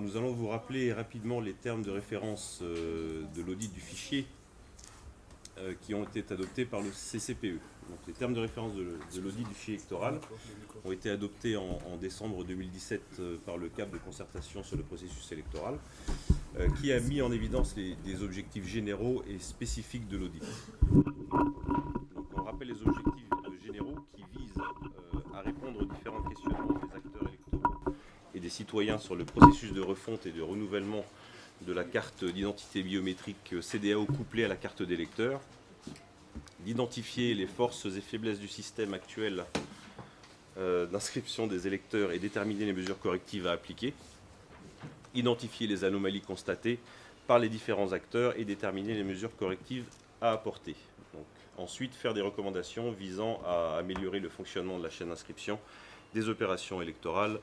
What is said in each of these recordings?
nous allons vous rappeler rapidement les termes de référence de l'audit du fichier qui ont été adoptés par le CCPE. Donc, les termes de référence de l'audit du fichier électoral ont été adoptés en décembre 2017 par le CAP de concertation sur le processus électoral, qui a mis en évidence des objectifs généraux et spécifiques de l'audit. Donc, on rappelle les objectifs généraux qui visent à répondre aux différents questionnements des acteurs électoraux et des citoyens sur le processus de refonte et de renouvellement de la carte d'identité biométrique CDAO couplée à la carte d'électeur, d'identifier les forces et faiblesses du système actuel d'inscription des électeurs et déterminer les mesures correctives à appliquer, identifier les anomalies constatées par les différents acteurs et déterminer les mesures correctives à apporter. Donc, ensuite, faire des recommandations visant à améliorer le fonctionnement de la chaîne d'inscription, des opérations électorales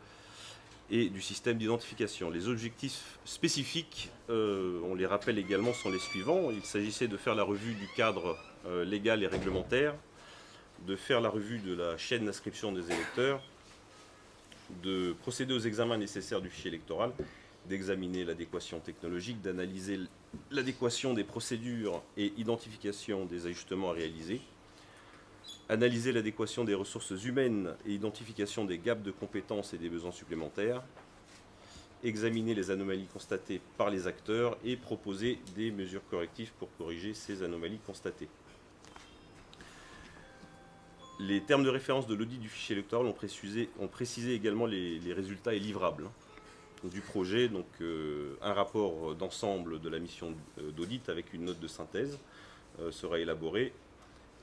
et du système d'identification. Les objectifs spécifiques, on les rappelle également, sont les suivants. Il s'agissait de faire la revue du cadre légal et réglementaire, de faire la revue de la chaîne d'inscription des électeurs, de procéder aux examens nécessaires du fichier électoral, d'examiner l'adéquation technologique, d'analyser l'adéquation des procédures et identification des ajustements à réaliser, analyser l'adéquation des ressources humaines et identification des gaps de compétences et des besoins supplémentaires, examiner les anomalies constatées par les acteurs et proposer des mesures correctives pour corriger ces anomalies constatées. Les termes de référence de l'audit du fichier électoral ont précisé également les résultats et livrables du projet, donc un rapport d'ensemble de la mission d'audit avec une note de synthèse sera élaboré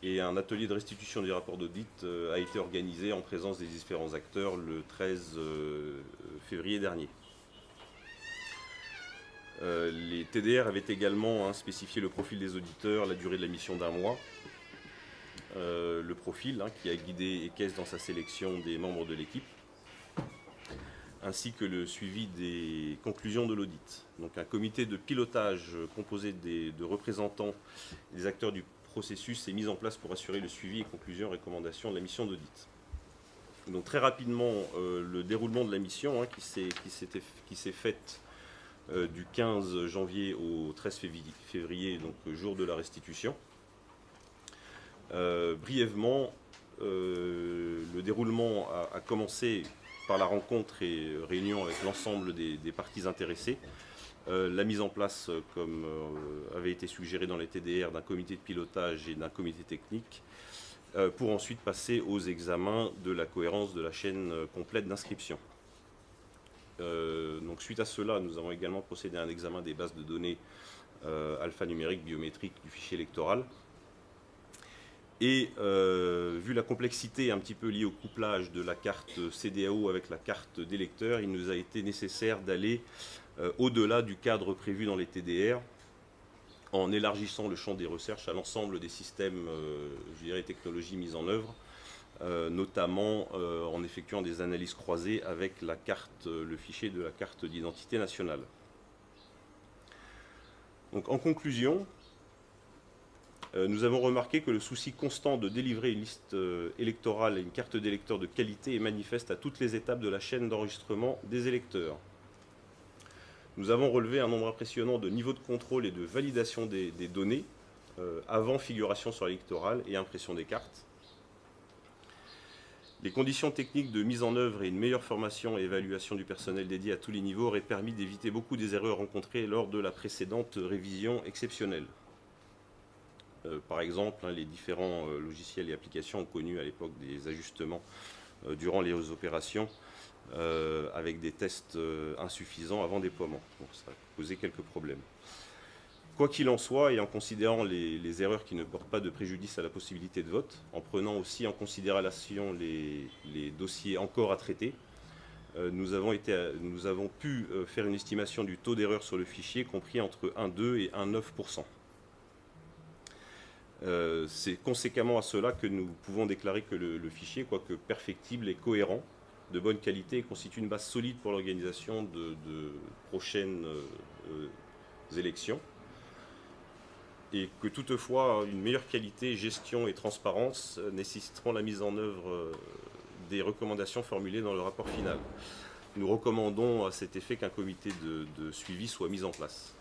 et un atelier de restitution du rapport d'audit a été organisé en présence des différents acteurs le 13 février dernier. Les TDR avaient également spécifié le profil des auditeurs, la durée de la mission d'1 mois, le profil qui a guidé EQUESS dans sa sélection des membres de l'équipe, ainsi que le suivi des conclusions de l'audit. Donc un comité de pilotage composé de représentants des acteurs du processus est mis en place pour assurer le suivi et conclusions et recommandations de la mission d'audit. Donc très rapidement, le déroulement de la mission qui s'est faite du 15 janvier au 13 février, donc jour de la restitution. Brièvement, le déroulement a commencé par la rencontre et réunion avec l'ensemble des parties intéressées, la mise en place, comme avait été suggéré dans les TDR, d'un comité de pilotage et d'un comité technique, pour ensuite passer aux examens de la cohérence de la chaîne complète d'inscription. Donc suite à cela, nous avons également procédé à un examen des bases de données alphanumériques biométriques du fichier électoral. Et vu la complexité un petit peu liée au couplage de la carte CDAO avec la carte d'électeur, il nous a été nécessaire d'aller au-delà du cadre prévu dans les TDR en élargissant le champ des recherches à l'ensemble des systèmes, je dirais, technologies mises en œuvre, notamment en effectuant des analyses croisées avec la carte, le fichier de la carte d'identité nationale. Donc en conclusion, nous avons remarqué que le souci constant de délivrer une liste électorale et une carte d'électeur de qualité est manifeste à toutes les étapes de la chaîne d'enregistrement des électeurs. Nous avons relevé un nombre impressionnant de niveaux de contrôle et de validation des données avant figuration sur l'électoral et impression des cartes. Les conditions techniques de mise en œuvre et une meilleure formation et évaluation du personnel dédié à tous les niveaux auraient permis d'éviter beaucoup des erreurs rencontrées lors de la précédente révision exceptionnelle. Par exemple, les différents logiciels et applications ont connu à l'époque des ajustements durant les opérations avec des tests insuffisants avant déploiement. Donc ça a posé quelques problèmes. Quoi qu'il en soit, et en considérant les erreurs qui ne portent pas de préjudice à la possibilité de vote, en prenant aussi en considération les dossiers encore à traiter, nous avons pu faire une estimation du taux d'erreur sur le fichier compris entre 1,2 et 1,9%. C'est conséquemment à cela que nous pouvons déclarer que le fichier, quoique perfectible, est cohérent, de bonne qualité et constitue une base solide pour l'organisation de prochaines élections. Et que toutefois, une meilleure qualité, gestion et transparence nécessiteront la mise en œuvre des recommandations formulées dans le rapport final. nous recommandons à cet effet qu'un comité de suivi soit mis en place.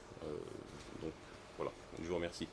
Donc voilà, je vous remercie.